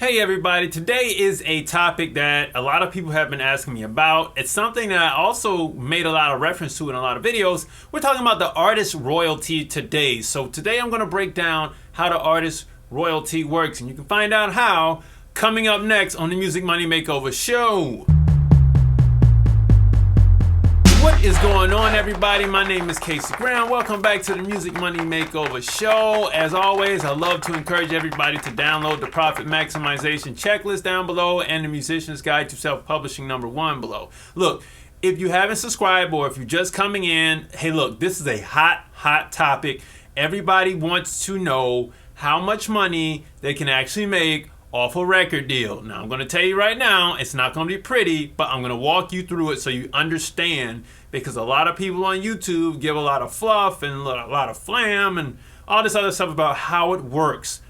Hey everybody, today is a topic that a lot of people have been asking me about. It's something that I also made a lot of reference to in a lot of videos. We're talking about the artist royalty today. So today I'm going to break down how the artist royalty works, and you can find out how coming up next on the Music Money Makeover Show. What is going on, everybody? My name is Casey Brown. Welcome back to the Music Money Makeover Show. As always, I love to encourage everybody to download the Profit Maximization Checklist down below and the Musician's Guide to Self-Publishing #1 below. Look, if you haven't subscribed or if you're just coming in, hey, look, this is a hot topic. Everybody wants to know how much money they can actually make off a record deal. Now, I'm going to tell you right now, it's not going to be pretty, but I'm going to walk you through it so you understand, because a lot of people on YouTube give a lot of fluff and a lot of flam and all this other stuff about how it works.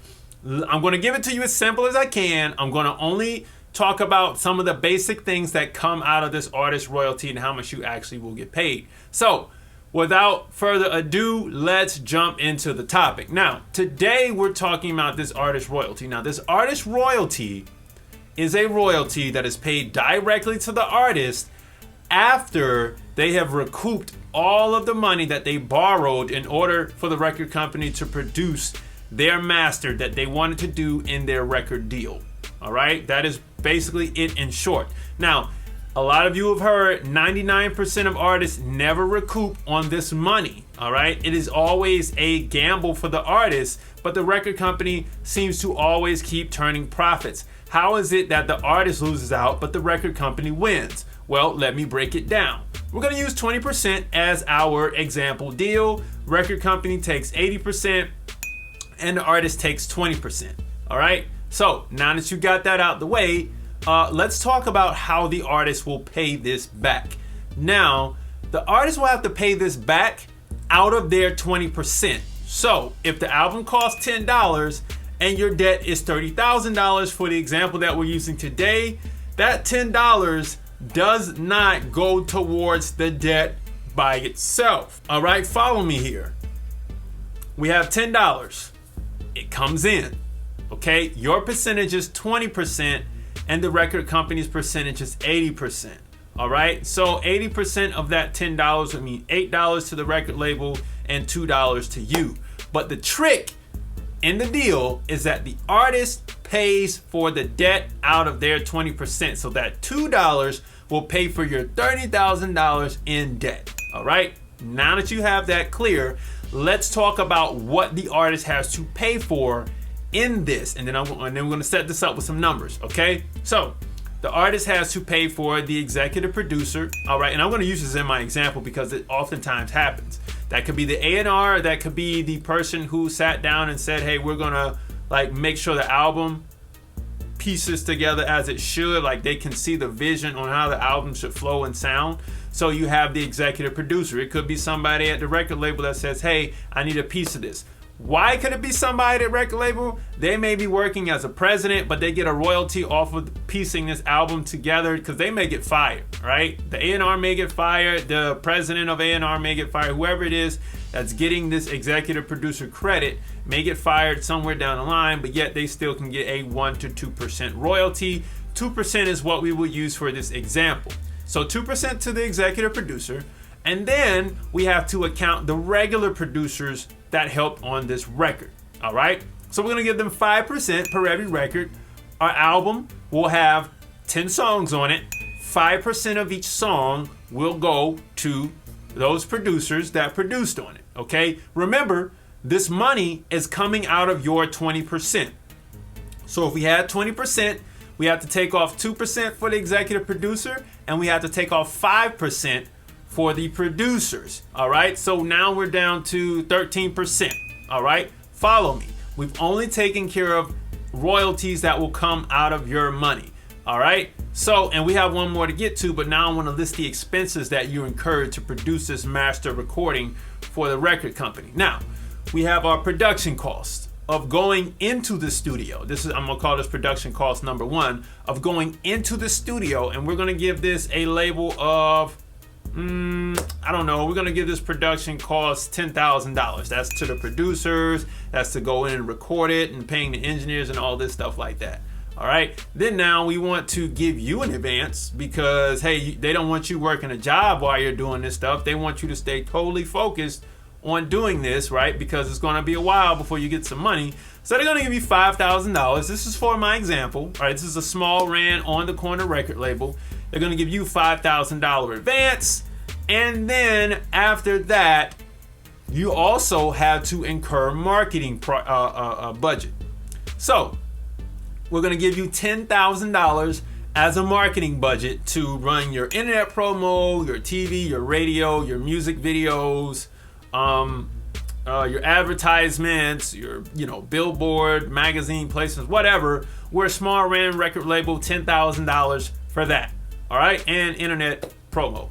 I'm going to give it to you as simple as I can. I'm going to only talk about some of the basic things that come out of this artist royalty and how much you actually will get paid. So, without further ado, let's jump into the topic. Now, today we're talking about this artist royalty. Now, this artist royalty is a royalty that is paid directly to the artist after they have recouped all of the money that they borrowed in order for the record company to produce their master that they wanted to do in their record deal. All right? That is basically it in short. Now, a lot of you have heard 99% of artists never recoup on this money, all right? It is always a gamble for the artist, but the record company seems to always keep turning profits. How is it that the artist loses out, but the record company wins? Well, let me break it down. We're gonna use 20% as our example deal. Record company takes 80%, and the artist takes 20%, all right? So now that you got that out the way, let's talk about how the artist will pay this back. Now, the artist will have to pay this back out of their 20%. So, if the album costs $10 and your debt is $30,000 for the example that we're using today, that $10 does not go towards the debt by itself. All right, follow me here. We have $10. It comes in. Okay, your percentage is 20%. And the record company's percentage is 80%. All right, so 80% of that $10 would mean $8 to the record label and $2 to you. But the trick in the deal is that the artist pays for the debt out of their 20%. So that $2 will pay for your $30,000 in debt. All right, now that you have that clear, let's talk about what the artist has to pay for in this, and then we're going to set this up with some numbers. Okay, so the artist has to pay for the executive producer. All right, and I'm going to use this in my example because it oftentimes happens. That could be the A&R, or that could be the person who sat down and said, hey, we're going to make sure the album pieces together as it should, like they can see the vision on how the album should flow and sound. So you have the executive producer. It could be somebody at the record label that says, hey, I need a piece of this. Why could it be somebody at a record label? They may be working as a president, but they get a royalty off of piecing this album together because they may get fired, right? The A&R may get fired, the president of A&R may get fired, whoever it is that's getting this executive producer credit may get fired somewhere down the line, but yet they still can get a 1 to 2% royalty. 2% is what we will use for this example. So 2% to the executive producer, and then we have to account the regular producers that helped on this record. All right, so we're gonna give them 5% per every record. Our album will have 10 songs on it. 5% of each song will go to those producers that produced on it. Okay, remember, this money is coming out of your 20%. So if we had 20%, we have to take off 2% for the executive producer, and we have to take off 5% for the producers. All right, so now we're down to 13%. All right, follow me. We've only taken care of royalties that will come out of your money. All right, so, and we have one more to get to, but now I want to list the expenses that you incurred to produce this master recording for the record company. Now, we have our production costs of going into the studio. I'm gonna call this production cost #1 of going into the studio, and we're gonna give this a label of I don't know, we're gonna give this production cost $10,000. That's to the producers, that's to go in and record it and paying the engineers and all this stuff like that. All right. Then now we want to give you an advance because, hey, they don't want you working a job while you're doing this stuff. They want you to stay totally focused on doing this, right? Because it's going to be a while before you get some money. So they're going to give you $5,000. This is for my example. All right. This is a small Rand on the corner record label. They're going to give you $5,000 advance. And then after that, you also have to incur marketing budget. So we're going to give you $10,000 as a marketing budget to run your internet promo, your TV, your radio, your music videos, your advertisements, your billboard, magazine placements, whatever. We're a small Rand record label, $10,000 for that. All right, and internet promo,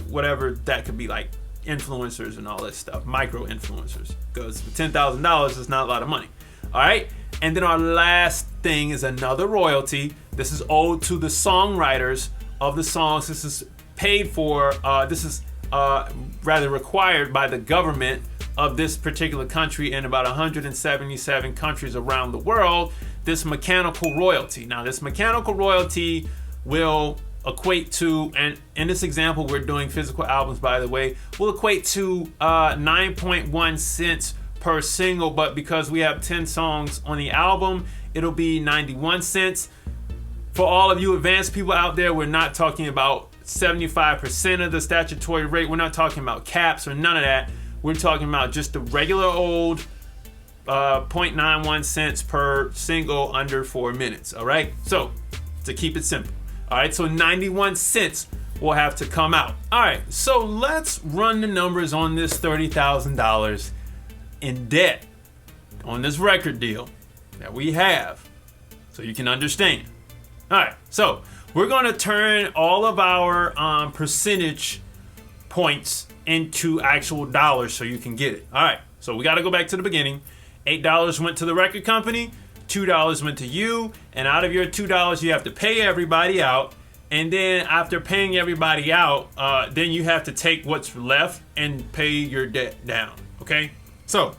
whatever that could be, like influencers and all that stuff, micro influencers, because $10,000 is not a lot of money. All right, and then our last thing is another royalty. This is owed to the songwriters of the songs. This is paid for. This is rather required by the government of this particular country in about 177 countries around the world. This mechanical royalty. Now, this mechanical royalty will equate to, and in this example, we're doing physical albums, by the way, will equate to 9.1 cents per single, but because we have 10 songs on the album, it'll be 91 cents. For all of you advanced people out there, we're not talking about 75% of the statutory rate. We're not talking about caps or none of that. We're talking about just the regular old 0.91 cents per single under 4 minutes. All right, so to keep it simple. All right, so 91 cents will have to come out. All right, so let's run the numbers on this $30,000 in debt on this record deal that we have, so you can understand. All right, so we're going to turn all of our percentage points into actual dollars so you can get it. All right, so we got to go back to the beginning. $8 went to the record company. $2 went to you, and out of your $2 you have to pay everybody out, and then after paying everybody out, then you have to take what's left and pay your debt down. Okay, so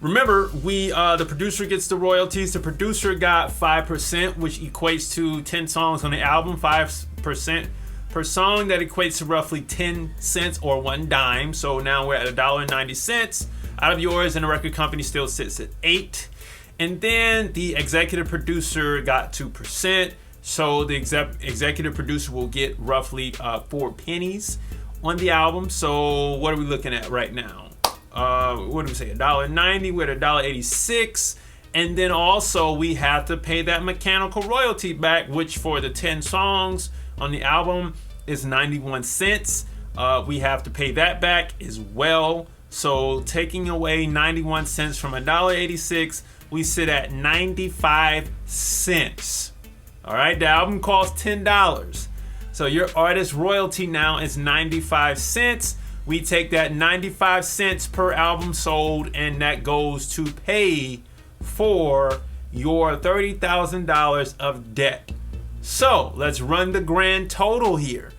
remember, the producer gets the royalties. The producer got 5%, which equates to 10 songs on the album. 5% per song, that equates to roughly 10 cents or 1 dime. So now we're at $1.90 out of yours, and the record company still sits at 8. And then the executive producer got 2. So the executive producer will get roughly 4 pennies on the album. So what are we looking at right now? What do we say? $1.90. We're at $1.86. And then also we have to pay that mechanical royalty back, which for the 10 songs on the album is 91 cents. We have to pay that back as well. So taking away 91 cents from $1.86, we sit at 95 cents. All right, the album costs $10. So your artist royalty now is 95 cents. We take that 95 cents per album sold, and that goes to pay for your $30,000 of debt. So let's run the grand total here.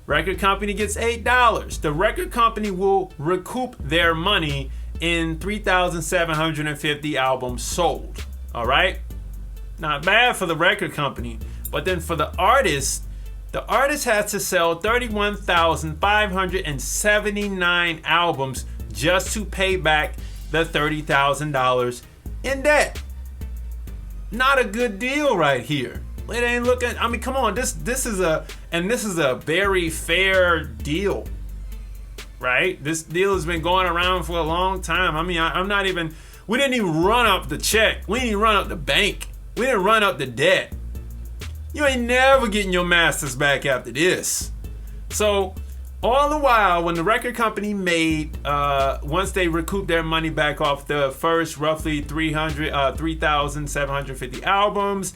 Record company gets $8. The record company will recoup their money in 3,750 albums sold. All right? Not bad for the record company. But then for the artist has to sell 31,579 albums just to pay back the $30,000 in debt. Not a good deal right here. It ain't looking. I mean, come on. This is a very fair deal, right? This deal has been going around for a long time. I mean, we didn't even run up the check. We didn't even run up the bank. We didn't run up the debt. You ain't never getting your masters back after this. So all the while, when the record company made, once they recouped their money back off the first roughly 3,750 albums,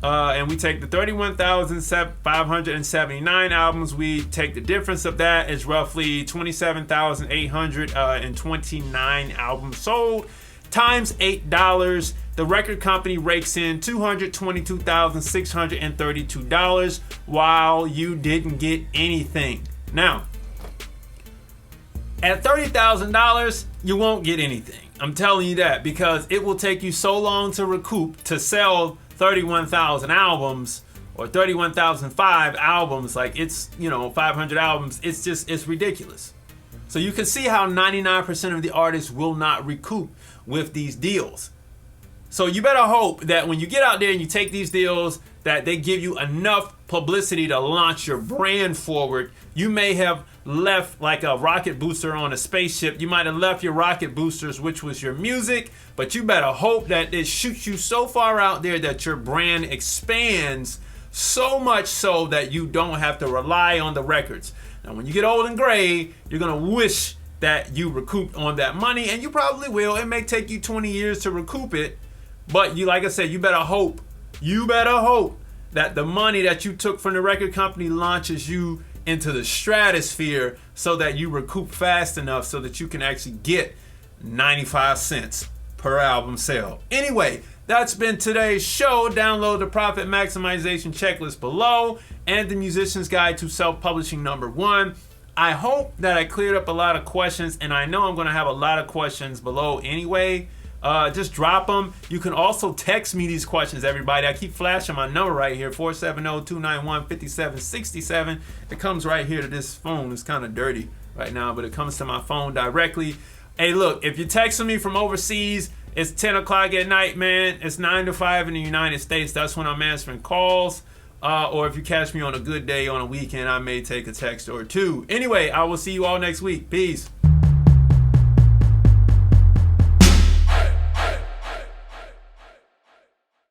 and we take the 31,579 albums, we take the difference of that is roughly 27,829 albums sold, times $8. The record company rakes in $222,632 while you didn't get anything. Now, at $30,000, you won't get anything. I'm telling you that, because it will take you so long to recoup, to sell 31,000 albums or 31,005 albums. Like, it's, 500 albums. It's ridiculous. So you can see how 99% of the artists will not recoup with these deals. So you better hope that when you get out there and you take these deals, that they give you enough publicity to launch your brand forward. You may have left like a rocket booster on a spaceship. You might have left your rocket boosters, which was your music, but you better hope that it shoots you so far out there that your brand expands so much so that you don't have to rely on the records. Now, when you get old and gray, you're going to wish that you recouped on that money, and you probably will. It may take you 20 years to recoup it, but like I said, you better hope that the money that you took from the record company launches you into the stratosphere so that you recoup fast enough so that you can actually get 95 cents per album sale. Anyway, that's been today's show. Download the Profit Maximization Checklist below and the Musician's Guide to Self-Publishing #1. I hope that I cleared up a lot of questions, and I know I'm going to have a lot of questions below anyway. Just drop them. You can also text me these questions, everybody. I keep flashing my number right here, 470-291-5767. It comes right here to this phone. It's kind of dirty right now, but it comes to my phone directly. Hey, look, if you're texting me from overseas, it's 10 o'clock at night, man. It's 9 to 5 in the United States. That's when I'm answering calls. Or if you catch me on a good day on a weekend, I may take a text or two. Anyway, I will see you all next week. Peace.